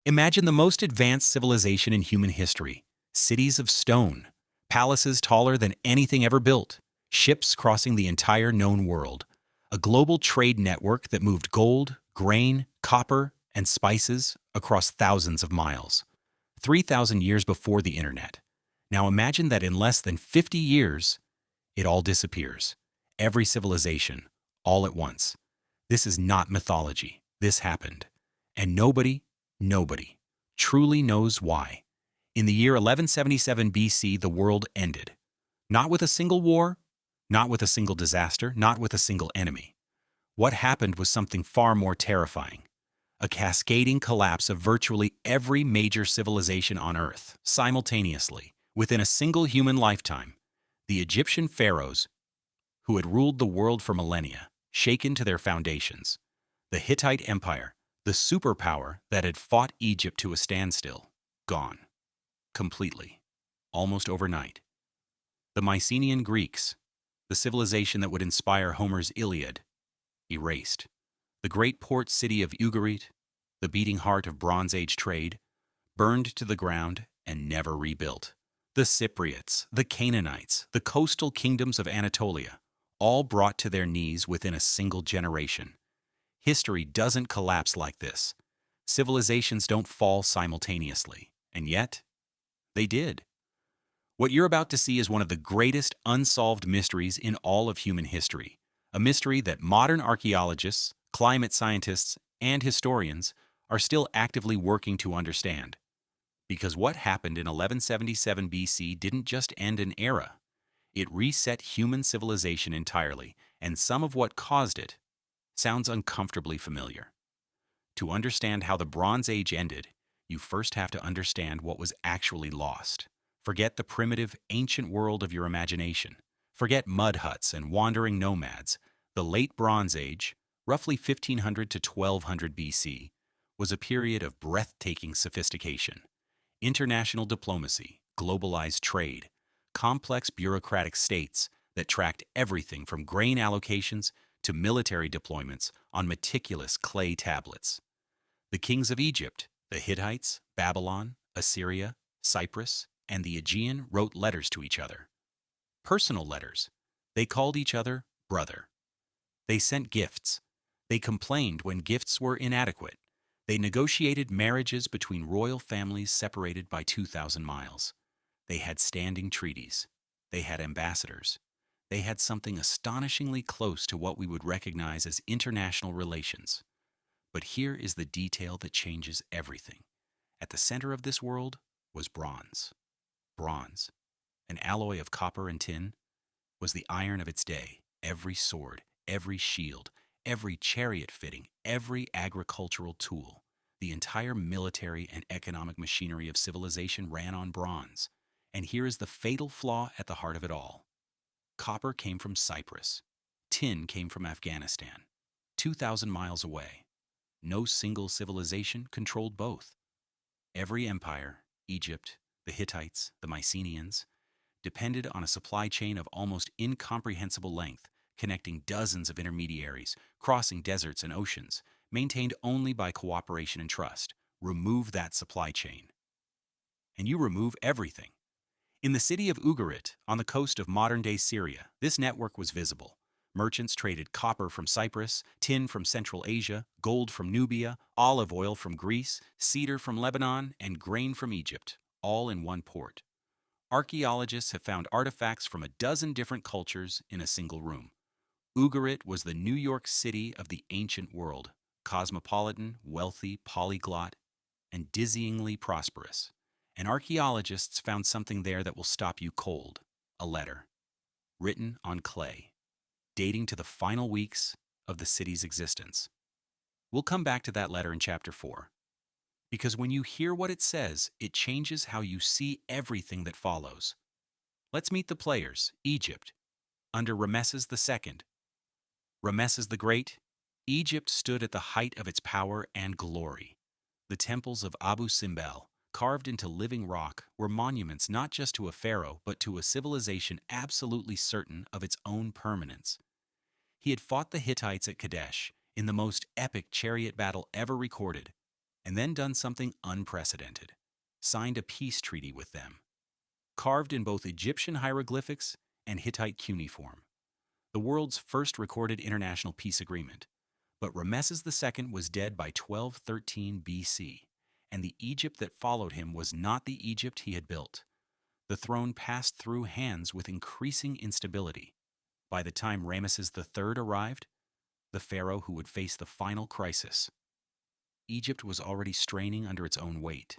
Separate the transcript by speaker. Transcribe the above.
Speaker 1: Imagine the most advanced civilization in human history. Cities of stone, palaces taller than anything ever built, ships crossing the entire known world, a global trade network that moved gold, grain, copper, and spices across thousands of miles. 3,000 years before the internet. Now imagine that in less than 50 years, it all disappears. Every civilization, all at once. This is not mythology. This happened. And nobody, truly knows why. In the year 1177 BC, the world ended. Not with a single war, not with a single disaster, not with a single enemy. What happened was something far more terrifying. A cascading collapse of virtually every major civilization on Earth, simultaneously, within a single human lifetime. The Egyptian pharaohs, who had ruled the world for millennia, shaken to their foundations. The Hittite Empire, the superpower that had fought Egypt to a standstill, gone. Completely. Almost overnight. The Mycenaean Greeks, the civilization that would inspire Homer's Iliad, erased. The great port city of Ugarit, the beating heart of Bronze Age trade, burned to the ground and never rebuilt. The Cypriots, the Canaanites, the coastal kingdoms of Anatolia, all brought to their knees within a single generation. History doesn't collapse like this. Civilizations don't fall simultaneously, and yet, they did. What you're about to see is one of the greatest unsolved mysteries in all of human history, a mystery that modern archaeologists, climate scientists, and historians are still actively working to understand. Because what happened in 1177 BC didn't just end an era, it reset human civilization entirely, and some of what caused it sounds uncomfortably familiar. To understand how the Bronze Age ended, you first have to understand what was actually lost. Forget the primitive, ancient world of your imagination. Forget mud huts and wandering nomads. The Late Bronze Age, roughly 1500 to 1200 BC, was a period of breathtaking sophistication. International diplomacy, globalized trade, complex bureaucratic states that tracked everything from grain allocations to military deployments on meticulous clay tablets. The kings of Egypt, the Hittites, Babylon, Assyria, Cyprus, and the Aegean wrote letters to each other. Personal letters. They called each other brother. They sent gifts. They complained when gifts were inadequate. They negotiated marriages between royal families separated by 2,000 miles. They had standing treaties. They had ambassadors. They had something astonishingly close to what we would recognize as international relations. But here is the detail that changes everything. At the center of this world was bronze. Bronze, an alloy of copper and tin, was the iron of its day. Every sword, every shield, every chariot fitting, every agricultural tool, the entire military and economic machinery of civilization ran on bronze. And here is the fatal flaw at the heart of it all. Copper came from Cyprus. Tin came from Afghanistan, 2,000 miles away. No single civilization controlled both. Every empire, Egypt, the Hittites, the Mycenaeans, depended on a supply chain of almost incomprehensible length, connecting dozens of intermediaries, crossing deserts and oceans, maintained only by cooperation and trust. Remove that supply chain, and you remove everything. In the city of Ugarit, on the coast of modern-day Syria, this network was visible. Merchants traded copper from Cyprus, tin from Central Asia, gold from Nubia, olive oil from Greece, cedar from Lebanon, and grain from Egypt, all in one port. Archaeologists have found artifacts from a dozen different cultures in a single room. Ugarit was the New York City of the ancient world, cosmopolitan, wealthy, polyglot, and dizzyingly prosperous. And archaeologists found something there that will stop you cold. A letter, written on clay, dating to the final weeks of the city's existence. We'll come back to that letter in Chapter 4. Because when you hear what it says, it changes how you see everything that follows. Let's meet the players. Egypt, under Ramesses II. Ramesses the Great, Egypt stood at the height of its power and glory. The temples of Abu Simbel, carved into living rock, were monuments not just to a pharaoh, but to a civilization absolutely certain of its own permanence. He had fought the Hittites at Kadesh in the most epic chariot battle ever recorded, and then done something unprecedented: signed a peace treaty with them, carved in both Egyptian hieroglyphics and Hittite cuneiform, the world's first recorded international peace agreement. But Rameses II was dead by 1213 BC, and the Egypt that followed him was not the Egypt he had built. The throne passed through hands with increasing instability. By the time Ramesses III arrived, the pharaoh who would face the final crisis, Egypt was already straining under its own weight.